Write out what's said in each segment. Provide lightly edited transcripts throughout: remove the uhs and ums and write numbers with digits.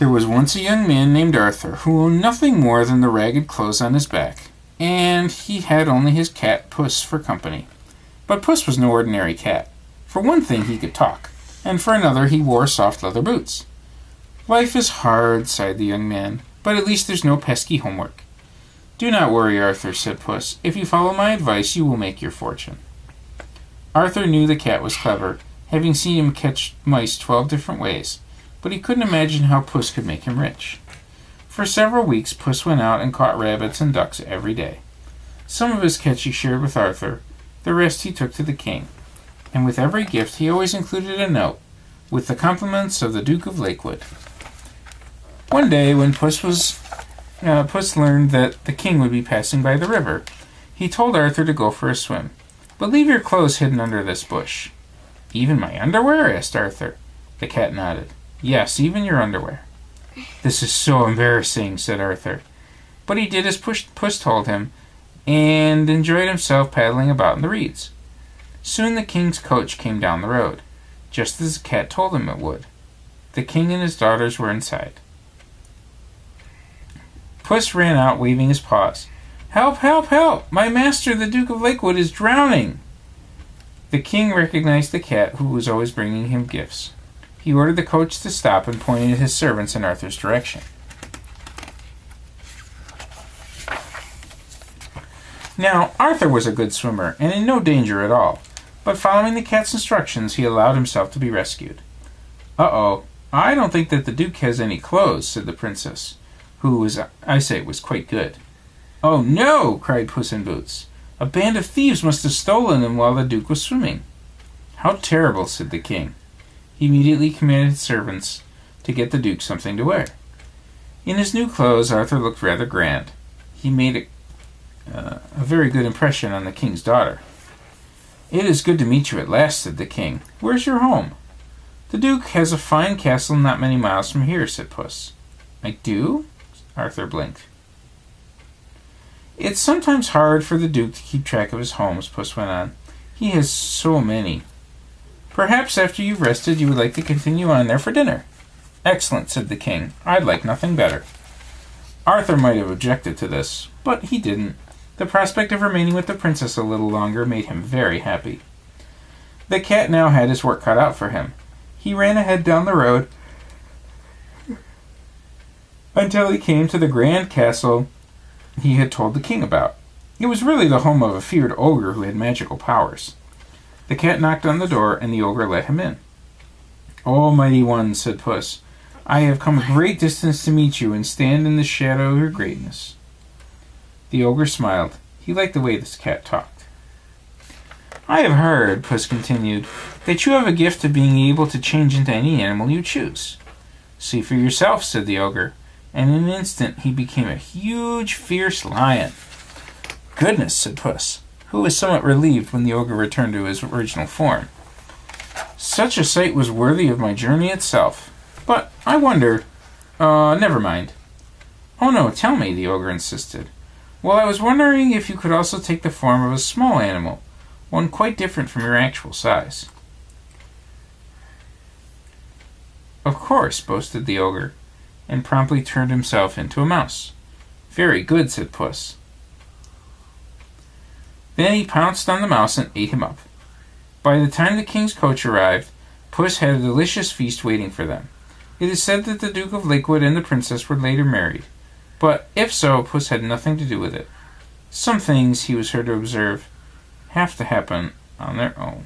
There was once a young man named Arthur who owned nothing more than the ragged clothes on his back, and he had only his cat Puss for company. But Puss was no ordinary cat. For one thing, he could talk, and for another, he wore soft leather boots. "Life is hard," sighed the young man, "but at least there's no pesky homework." "Do not worry, Arthur," said Puss. "If you follow my advice, you will make your fortune." Arthur knew the cat was clever, having seen him catch mice 12 different ways, but he couldn't imagine how Puss could make him rich. For several weeks, Puss went out and caught rabbits and ducks every day. Some of his catch he shared with Arthur, the rest he took to the king, and with every gift he always included a note, with the compliments of the Duke of Lakewood. One day, when Puss learned that the king would be passing by the river, he told Arthur to go for a swim. "But leave your clothes hidden under this bush." "Even my underwear?" asked Arthur. The cat nodded. "Yes, even your underwear." "This is so embarrassing," said Arthur. But he did as Puss told him, and enjoyed himself paddling about in the reeds. Soon the king's coach came down the road, just as the cat told him it would. The king and his daughters were inside. Puss ran out, waving his paws. "Help, help, help! My master, the Duke of Lakewood, is drowning!" The king recognized the cat, who was always bringing him gifts. He ordered the coach to stop and pointed his servants in Arthur's direction. Now, Arthur was a good swimmer, and in no danger at all, but following the cat's instructions, he allowed himself to be rescued. "Uh-oh, I don't think that the Duke has any clothes," said the princess, who was quite good. "Oh, no!" cried Puss in Boots. "A band of thieves must have stolen them while the Duke was swimming." "How terrible," said the king. He immediately commanded his servants to get the Duke something to wear. In his new clothes, Arthur looked rather grand. He made a very good impression on the king's daughter. "It is good to meet you at last," said the king. "Where's your home?" "The Duke has a fine castle not many miles from here," said Puss. "I do?" Arthur blinked. "It's sometimes hard for the Duke to keep track of his homes," Puss went on. "He has so many. Perhaps after you've rested you would like to continue on there for dinner." "Excellent," said the king. "I'd like nothing better." Arthur might have objected to this, but he didn't. The prospect of remaining with the princess a little longer made him very happy. The cat now had his work cut out for him. He ran ahead down the road until he came to the grand castle he had told the king about. It was really the home of a feared ogre who had magical powers. The cat knocked on the door, and the ogre let him in. "Oh, mighty one," said Puss, "I have come a great distance to meet you and stand in the shadow of your greatness." The ogre smiled. He liked the way this cat talked. "I have heard," Puss continued, "that you have a gift of being able to change into any animal you choose." "See for yourself," said the ogre, and in an instant he became a huge, fierce lion. "Goodness," said Puss, who was somewhat relieved when the ogre returned to his original form. "Such a sight was worthy of my journey itself. But I wonder... never mind." "Oh no, tell me," the ogre insisted. "Well, I was wondering if you could also take the form of a small animal, one quite different from your actual size." "Of course," boasted the ogre, and promptly turned himself into a mouse. "Very good," said Puss. Then he pounced on the mouse and ate him up. By the time the king's coach arrived, Puss had a delicious feast waiting for them. It is said that the Duke of Lakewood and the princess were later married, but if so, Puss had nothing to do with it. Some things, he was heard to observe, have to happen on their own.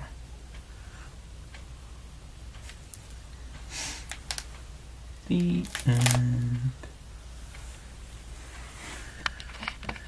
The end.